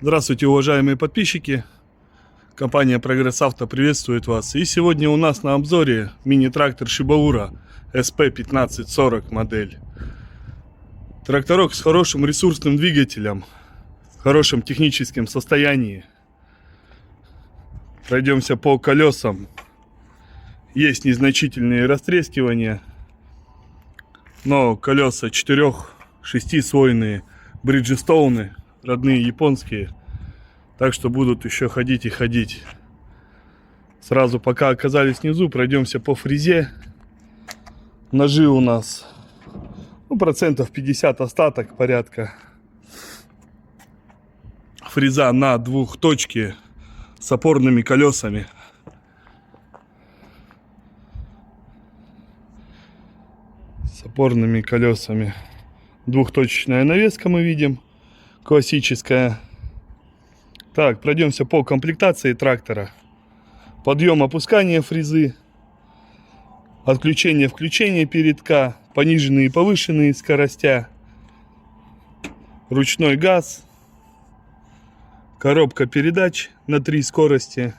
Здравствуйте, уважаемые подписчики. Компания Прогресс Авто приветствует вас. И сегодня у нас на обзоре мини-трактор Шибаура SP1540 модель. Тракторок с хорошим ресурсным двигателем, в хорошем техническом состоянии. Пройдемся по колесам. Есть незначительные растрескивания, но колеса 4-6-слойные бриджестоуны, родные японские, так что будут еще ходить и ходить. Сразу, пока оказались внизу, пройдемся по фрезе. Ножи у нас процентов 50 остаток порядка. Фреза на двухточке с опорными колесами. С опорными колесами. Двухточечная навеска мы видим. Классическая. Так, пройдемся по комплектации трактора. Подъем, опускание фрезы. Отключение, включение передка. Пониженные и повышенные скоростя. Ручной газ. Коробка передач на 3 скорости.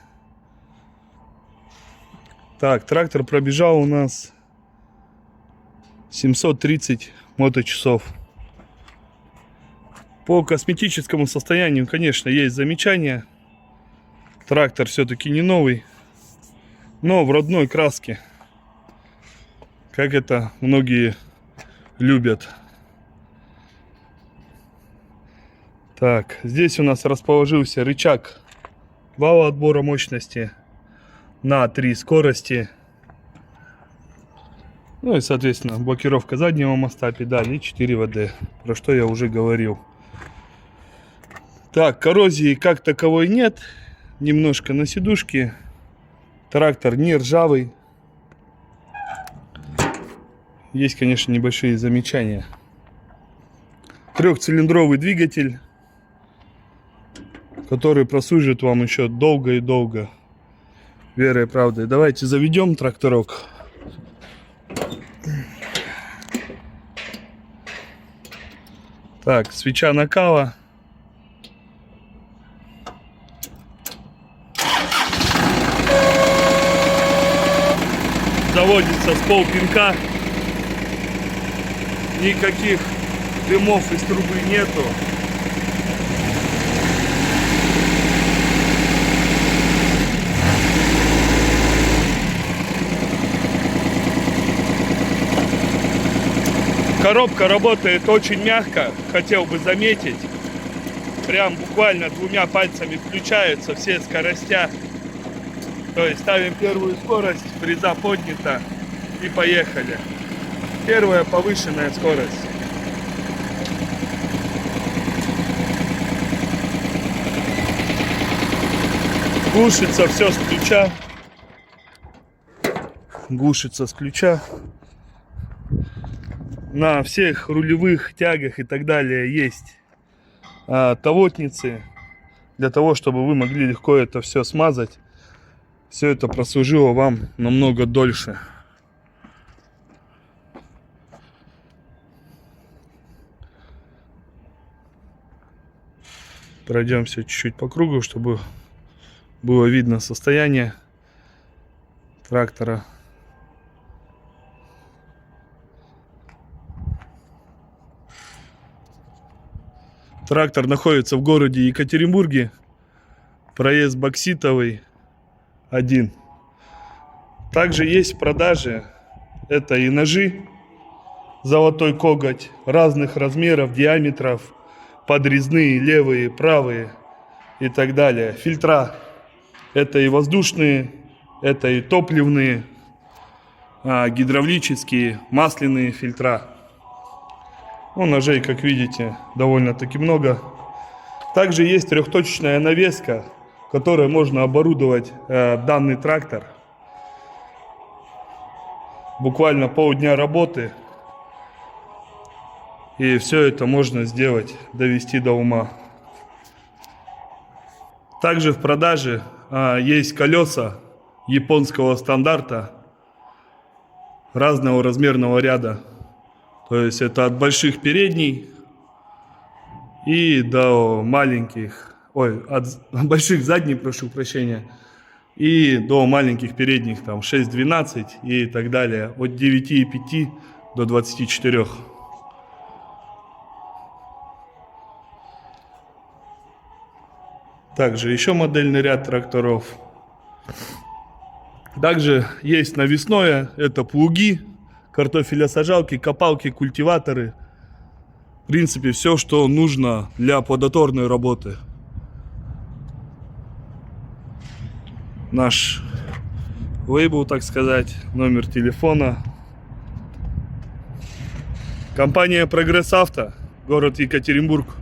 Так, трактор пробежал у нас 730 моточасов. По косметическому состоянию, конечно, есть замечания. Трактор все-таки не новый, но в родной краске, как это многие любят. Так, здесь у нас расположился рычаг вала отбора мощности на 3 скорости. Ну и, соответственно, блокировка заднего моста, педали и 4 ВД, про что я уже говорил. Так, коррозии как таковой нет. Немножко на сидушке. Трактор не ржавый. Есть, конечно, небольшие замечания. Трехцилиндровый двигатель, который прослужит вам еще долго и долго. Верой и правдой. Давайте заведем тракторок. Так, свеча накала. Заводится с полпинка. Никаких дымов из трубы нету. Коробка работает очень мягко, хотел бы заметить. Прям буквально 2 пальцами включаются все скоростя. То есть ставим первую скорость, фреза поднята и поехали. Первая повышенная скорость. Глушится все с ключа. Глушится с ключа. На всех рулевых тягах и так далее есть тавотницы, для того, чтобы вы могли легко это все смазать. Все это прослужило вам намного дольше. Пройдемся чуть-чуть по кругу, чтобы было видно состояние трактора. Трактор находится в городе Екатеринбурге. Проезд Бокситовый 1. Также есть в продаже это и ножи золотой коготь разных размеров, диаметров, подрезные, левые, правые и так далее. Фильтра это и воздушные, это и топливные, гидравлические, масляные фильтра. Ну, ножей, как видите, довольно-таки много. Также есть трехточечная навеска, которой можно оборудовать данный трактор. Буквально полдня работы, и все это можно сделать, довести до ума. Также в продаже есть колеса японского стандарта разного размерного ряда. То есть это от больших передней и до маленьких ой, от больших задних, прошу прощения, и до маленьких передних, там 6-12 и так далее, от 9,5 до 24. Также еще модельный ряд тракторов. Также есть навесное, это плуги, картофелесажалки, копалки, культиваторы. В принципе, все, что нужно для плодотворной работы. Наш лейбл, так сказать, номер телефона. Компания Прогресс Авто, город Екатеринбург.